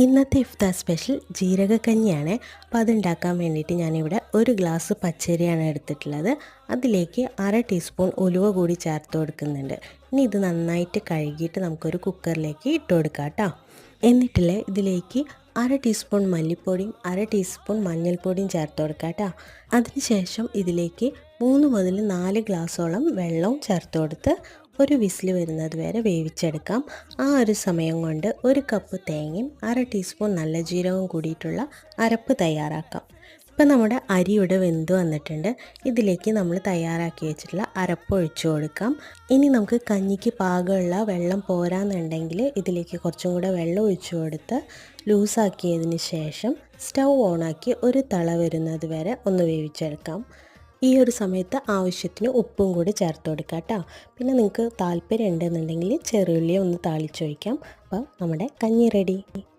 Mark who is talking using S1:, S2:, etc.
S1: ഇന്നത്തെ ഇഫ്താർ സ്പെഷ്യൽ ജീരകക്കഞ്ഞിയാണ്. അപ്പോൾ അതുണ്ടാക്കാൻ വേണ്ടിയിട്ട് ഞാനിവിടെ 1 ഗ്ലാസ് പച്ചരിയാണ് എടുത്തിട്ടുള്ളത്. അതിലേക്ക് 1/2 ടീസ്പൂൺ ഉലുവ കൂടി ചേർത്ത് കൊടുക്കുന്നുണ്ട്. ഇനി ഇത് നന്നായിട്ട് കഴുകിയിട്ട് നമുക്കൊരു കുക്കറിലേക്ക് ഇട്ട് കൊടുക്കാം കേട്ടോ. എന്നിട്ടില്ലേ ഇതിലേക്ക് 1/2 ടീസ്പൂൺ മല്ലിപ്പൊടിയും 1/2 ടീസ്പൂൺ മഞ്ഞൾപ്പൊടിയും ചേർത്ത് കൊടുക്കാം കേട്ടോ. അതിനുശേഷം ഇതിലേക്ക് 3 മുതൽ 4 ഗ്ലാസ്സോളം വെള്ളവും ചേർത്ത് കൊടുത്ത് ഒരു വിസിൽ വരുന്നത് വരെ വേവിച്ചെടുക്കാം. ആ ഒരു സമയം കൊണ്ട് 1 കപ്പ് തേങ്ങയും 1/2 ടീസ്പൂൺ നല്ല ജീരകവും കൂടിയിട്ടുള്ള അരപ്പ് തയ്യാറാക്കാം. ഇപ്പം നമ്മുടെ അരി ഇവിടെ വെന്ത് വന്നിട്ടുണ്ട്. ഇതിലേക്ക് നമ്മൾ തയ്യാറാക്കി വെച്ചിട്ടുള്ള അരപ്പ് ഒഴിച്ചു കൊടുക്കാം. ഇനി നമുക്ക് കഞ്ഞിക്ക് പാകമുള്ള വെള്ളം പോരാന്നുണ്ടെങ്കിൽ ഇതിലേക്ക് കുറച്ചും കൂടെ വെള്ളം ഒഴിച്ചു കൊടുത്ത് ലൂസാക്കിയതിന് ശേഷം സ്റ്റൗ ഓണാക്കി ഒരു തള വരുന്നത് വരെ ഒന്ന് വേവിച്ചെടുക്കാം. ഈ ഒരു സമയത്ത് ആവശ്യത്തിന് ഉപ്പും കൂടി ചേർത്ത് കൊടുക്കാം കേട്ടോ. പിന്നെ നിങ്ങൾക്ക് താല്പര്യം ഉണ്ടെന്നുണ്ടെങ്കിൽ ചെറുള്ളി ഒന്ന് താളിച്ചൊഴിക്കാം. അപ്പോൾ നമ്മുടെ കഞ്ഞി റെഡി.